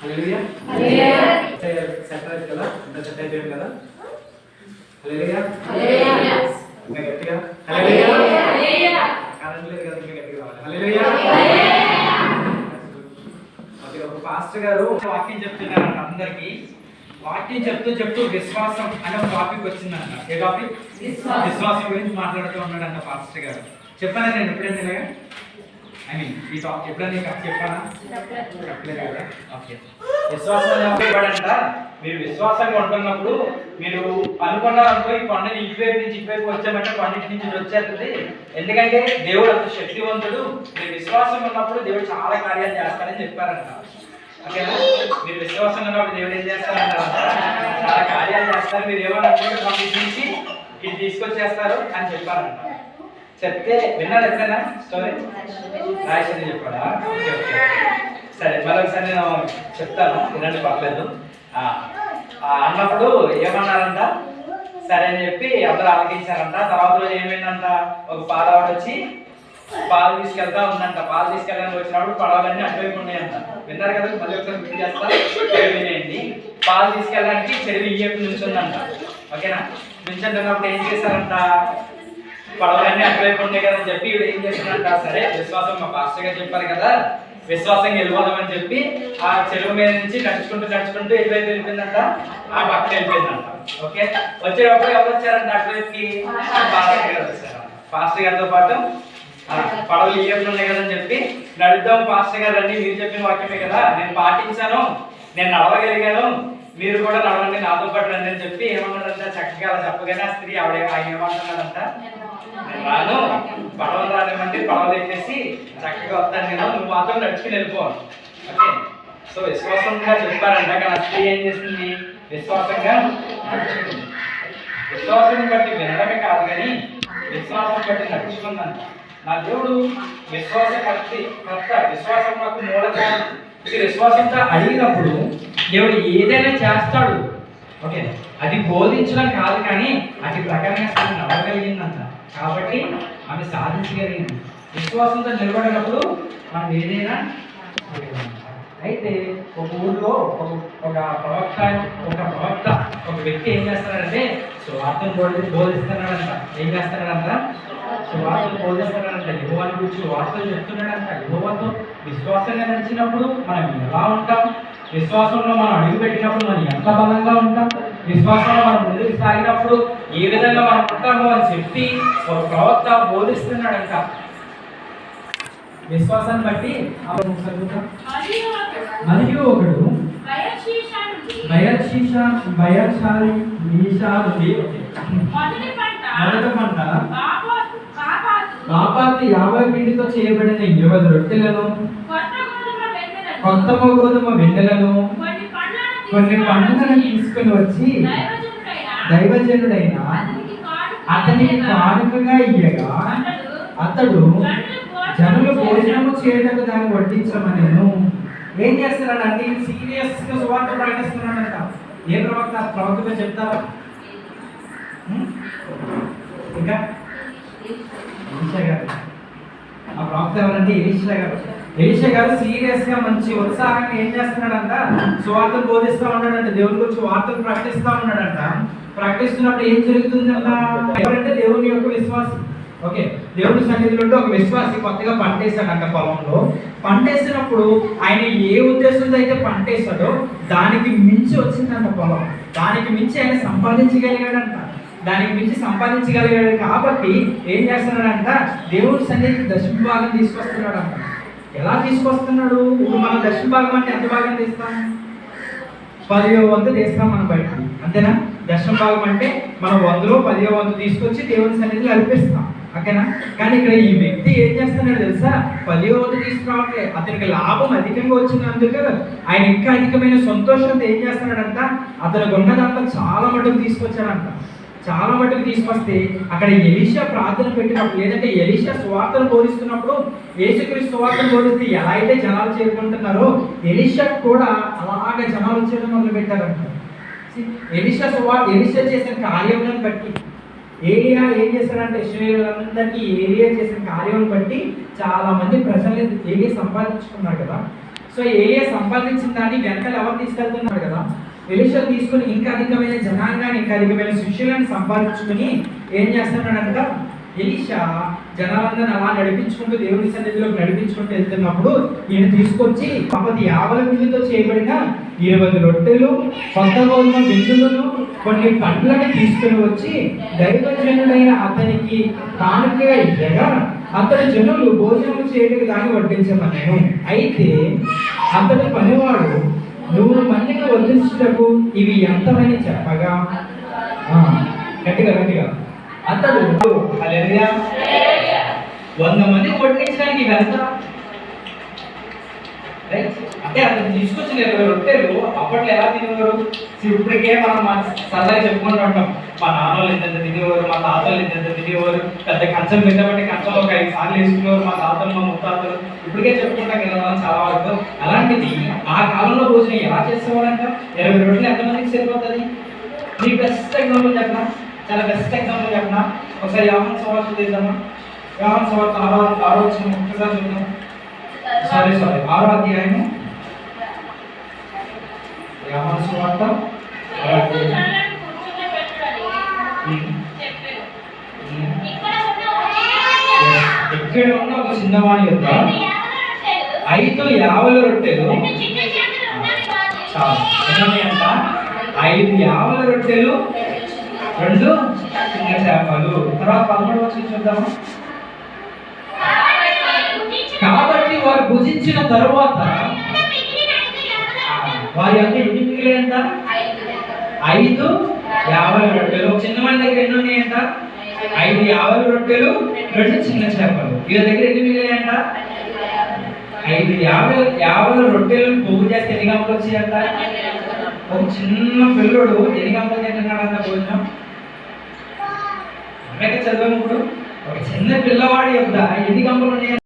హల్లెలూయా హల్లెలూయా set అయ్యింది కదా, అంత సెట్ అయిపోయింది కదా. హల్లెలూయా హల్లెలూయా ఇంకా గట్టిగా హల్లెలూయా హల్లెలూయా కరెంట్ లేదు కదా, ఇంకా గట్టిగా రావాలి హల్లెలూయా హల్లెలూయా. ఓకే, ఒక పాస్టర్ గారు వాక్యం చెప్తున్నారంట అందరికి. వాక్యం చెప్తూ విశ్వాసం అనే ఒక టాపిక్ వచ్చిందంట. ఏ టాపిక్? విశ్వాసం గురించి మాట్లాడుతూ ఉన్నాడంట పాస్టర్ గారు. చెప్పానా నేను ఎప్పుడైనా? ఐ మీన్ ఈ టాపిక్ ఎప్పుడైనా చెప్పానా? చెప్పలేదు కదా. ఓకే, విశ్వాసం ఇవ్వడంట. మీరు విశ్వాసంగా ఉంటున్నప్పుడు మీరు అనుకున్నారనుకో, ఈ కొండని ఇటువైపు నుంచి ఇటువైపు వచ్చామంటే కొండటి నుంచి వచ్చేస్తుంది. ఎందుకంటే దేవుడు అంత శక్తివంతుడు. మీరు విశ్వాసం ఉన్నప్పుడు దేవుడు చాలా కార్యాలు చేస్తారని చెప్పారంట. ఓకేనా? మీరు విశ్వాసం ఉన్నప్పుడు దేవుడు ఏం చేస్తారంట? చాలా కార్యాలు చేస్తారు. మీరు ఏమన్నా కొండటి నుంచి ఇది తీసుకొచ్చేస్తారు అని చెప్పారంట. చెప్తే విన్నారు ఎప్పుడైనా స్టోరీ? రాయసని చెప్పాడా? ఓకే ఓకే సరే, మరొకసారి నేను చెప్తాను, వినండి పర్లేదు. అన్నప్పుడు ఏమన్నారంట? సరే అని చెప్పి అందరూ ఆలకించారంట. తర్వాత రోజు ఏమైందంట, ఒక పాలవాడు వచ్చి పాలు తీసుకెళ్తా ఉందంట. పాలు తీసుకెళ్ళడానికి వచ్చినప్పుడు పడవలన్నీ అటువైపు ఉన్నాయంట. విన్నారు కదా, మళ్ళీ ఒకసారి గుర్తు చేస్తా, వినేయండి. పాలు తీసుకెళ్ళడానికి చెరువు ఇయ్యపు నుంచుందంట. ఓకేనా? నుంచున్నప్పుడు ఏం చేశారంట, పడవలన్నీ అటువైపు ఉండే కదా అని చెప్పి ఇవి ఏం చేశారంట, సరే విశ్వాసం మా పాస్టర్ గారు చెప్పారు కదా, విశ్వాసంగా వెళ్ళిపోదామని చెప్పి ఆ చెరువు మీద నుంచి నడుచుకుంటూ ఎటువైపు వెళ్ళిపోయిందంట, ఆ పక్కన వెళ్ళిపోయిందంట. ఓకే, వచ్చేటప్పుడు ఎవరు వచ్చారంట అటువైపుకి? పాస్టర్ గారు వచ్చారు. పాస్టర్ గారితో పాటు పడవలు ఇయ్యలు ఉన్నాయి కదని చెప్పి నడుద్దాం పాస్టర్ గారు రండి, మీరు చెప్పిన వాక్యమే కదా, నేను పాటించాను, నేను నడవగలిగాను, మీరు కూడా నడవండి, నాతో పాటు రండి అని చెప్పి ఏమన్నాడంట. చక్కగా అలా చెప్పగానే ఆ స్త్రీ ఆయన ఏమంటున్నాడంట, నేను రాను, పడవలు రానివ్వండి, పడవలు ఎక్కేసి చక్కగా వస్తాను నేను, నువ్వు మాత్రం నడుచుకుని వెళ్ళిపోవాలి. ఓకే, సో విశ్వాసంగా చెప్పారంట. కానీ ఆ స్త్రీ ఏం చేసింది? విశ్వాసంగా నడుచుకుంది. విశ్వాసం బట్టి వినడమే కాదు కానీ విశ్వాసం బట్టి నడుచుకుందంట. నా దేవుడు విశ్వాసకర్త, విశ్వాసం నాకు మూలకారణం. విశ్వాసంతో అడిగినప్పుడు దేవుడు ఏదైనా చేస్తాడు. ఓకే, అది బోధించడం కాదు కానీ అది ప్రకారంగా నడవగలిగిందంట. కాబట్టి ఆమె సాధించగలిగింది. విశ్వాసంతో నిలబడినప్పుడు మనం ఏదైనా. అయితే ఒక ఊళ్ళో ఒక వ్యక్తి ఏం చేస్తున్నాడంటే సువార్తను బోధిస్తున్నాడంట. ఏం చేస్తున్నాడంట? సువార్తను బోధిస్తున్నాడంట. యెహోవాను గురించి వార్తలు చెప్తున్నాడంట. యెహోవాతో విశ్వాసంగా నడిచినప్పుడు మనం ఎలా ఉంటాం, విశ్వాసంలో మనం అడుగు పెట్టినప్పుడు మనం ఎంత బలంగా ఉంటాం, విశ్వాసంలో మనం ముందుకు సాగినప్పుడు ఏ విధంగా మనం ఉంటామో అని చెప్పి ఒక ప్రవక్త బోధిస్తున్నాడంట. విశ్వాసాన్ని బట్టి మరియు ఒకడు మొదటి పంట బాపాతి 50 పిండితో చేయబడిన 20 రొట్టెలను, కొత్త గోధుమ వెన్నెలను, కొన్ని పండ్లను తీసుకుని వచ్చి దైవజనుడైన అతనికి కానుకగా ఇయ్యగా అతడు జనులు భోజనము చేయటకు దాన్ని వడ్డించమనెను. ఏం చేస్తున్నాడంటే సీరియస్ గా సువార్త ప్రకటిస్తున్నాడంట. ఏ ప్రవక్తగా చెప్తారా? ఇంకా ఎలీషా గారు. ఆ ప్రవక్త ఎవరంటే ఎలీషా గారు. ఎలీషా గారు సీరియస్ గా మంచి ఉత్సాహంగా ఏం చేస్తున్నాడంట, సువార్తను బోధిస్తూ ఉన్నాడంట. దేవుని గురించి వార్తలు ప్రకటిస్తూ ఉన్నాడంట. ప్రకటిస్తున్నప్పుడు ఏం జరుగుతుందంట, ఎవరంటే దేవుని యొక్క విశ్వాసం. ఓకే, దేవుడి సన్నిధిలో ఒక విశ్వాసి కొత్తగా పంటేశాడంట. పొలంలో పంటేసినప్పుడు ఆయన ఏ ఉద్దేశంతో అయితే పంటేశాడో దానికి మించి వచ్చిందంట పొలం. దానికి మించి ఆయన సంపాదించగలిగాడంట. కాబట్టి ఏం చేస్తున్నాడంట, దేవుడి సన్నిధికి దశమ భాగం తీసుకొస్తున్నాడంట. ఎలా తీసుకొస్తున్నాడు? ఇప్పుడు మనం దశమ భాగం అంటే ఎంత భాగం తీస్తాం? 10వ వంతు తీస్తాం మనం బయటికి, అంతేనా? దశమ భాగం అంటే మనం 100లో 10వ వంతు తీసుకొచ్చి దేవుని సన్నిధిలో అర్పిస్తాం. ఓకేనా? కానీ ఇక్కడ ఈ వ్యక్తి ఏం చేస్తున్నాడు తెలుసా? 10వ వంతు తీసుకురావట్లే. అతనికి లాభం అధికంగా వచ్చినందుకు ఆయన ఇంకా అధికమైన సంతోషంతో ఏం చేస్తున్నాడంట, అతనికి ఉన్నదంతా చాలా మటుకు తీసుకొచ్చాడంట. చాలా మటుకు తీసుకొస్తే అక్కడ ఎలీషా ప్రార్థన పెట్టినప్పుడు, లేదంటే ఎలీషా సువార్తను బోధిస్తున్నప్పుడు, యేసుక్రీస్తు సువార్తను బోధిస్తే ఎలా అయితే జనాలు చేరుకుంటున్నారో ఎలీషా కూడా అలాగే జనాలు వచ్చేయడం మొదలు పెట్టారంట. ఎలీషా చేసిన కార్యములను బట్టి ఏలియా ఏం చేశాడంటే ఇశ్రాయేలులందరికీ ఏలియా చేసిన కార్యం బట్టి చాలా మంది ప్రజల్ని ఏలియా సంపాదించుకున్నాడు కదా. సో ఏలియా సంపాదించిన దాన్ని వెనకాల ఎవరు తీసుకెళ్తున్నారు కదా, ఎలీషా తీసుకుని ఇంకా అధికమైన జనాంగాన్ని, ఇంకా అధికమైన శిష్యులను సంపాదించుకుని ఏం చేస్తున్నాడంట, ఎలీషా జనాలందరిని అలా నడిపించుకుంటూ దేవుని సన్నిధిలోకి నడిపించుకుంటూ వెళ్తున్నప్పుడు ఈయన తీసుకొచ్చి 50 మందితో చేయబడిన 20 రొట్టెలు, కొత్త గోధుమ బిందులను, కొన్ని పండ్లను తీసుకుని వచ్చి దైవజనుడైన అతనికి కానుకగా ఇవ్వగా అతని జనులు భోజనం చేయడానికి దాన్ని వడ్డించమన్నాను. అయితే అతని పనివాడు 100 మందిని వడ్డించుటకు ఇవి ఎంతమని చెప్పగా, గట్టిగా అతడు 100 మందికి వడ్డించడానికి ఇవి ఎంత అంటే అతను తీసుకొచ్చిన 20 రొట్టెలు అప్పట్లో ఎలా తినేవారు? ఇప్పటికే మనం సరదాగా చెప్పుకుంటూ ఉంటాం, మా నాన్నలు ఎంత తినేవారు, మా తాతలు ఎంత తినేవారు, పెద్ద కంచం పెట్టబట్టి కంచంలో ఒక 5 సార్లు వేసుకునేవారు మా తాతలు, మా ముత్తాతలు. ఇప్పటికే చెప్పుకుంటాం కదా మనం చాలా వరకు. అలాంటిది ఆ కాలంలో భోజనం ఎలా చేసేవారంట? 20 రొట్టెలు ఎంతమందికి సరిపోతుంది? మీ బెస్ట్ ఎగ్జాంపుల్ చెప్పనా, చాలా బెస్ట్ ఎగ్జాంపుల్ చెప్పనా? ఒకసారి యోహాను సువార్త తీద్దామా? యోహాను సువార్త 6వ వచనం ఒకసారి చూద్దాం. సారీ 6వ అధ్యాయము, యోహాను సువార్త 6వ అధ్యాయం. ఇక్కడ ఉన్న ఒక చిన్నవాణి యొక్క 5 యావల రొట్టెలు, చాలు ఎన్ని అంట? 5 యావల రొట్టెలు, 2 చిన్న చేపలు. తర్వాత 13వ వచనం చూద్దాము. కాబట్టి వారు భుజించిన తరువాత వారి యొక్క ఎన్ని మిగిలినంత? 5 యావల రొట్టెలు. చిన్నవాడి దగ్గర ఎన్ని ఉన్నాయంట? 5 యావల రొట్టెలు, 2 చిన్న చేపలు. వీళ్ళ దగ్గర ఎన్ని మిగిలినాయంట? 5 యావల రొట్టెలు పోగు చేస్తే ఎన్ని గంటలు వచ్చాయంట? ఒక చిన్న పిల్లడు ఎన్ని గంటలు తింటున్నాడంట భోజనం? చదివాము ఇప్పుడు. ఒక చిన్న పిల్లవాడి యొక్క ఎన్ని గంటలు ఉన్నాయి?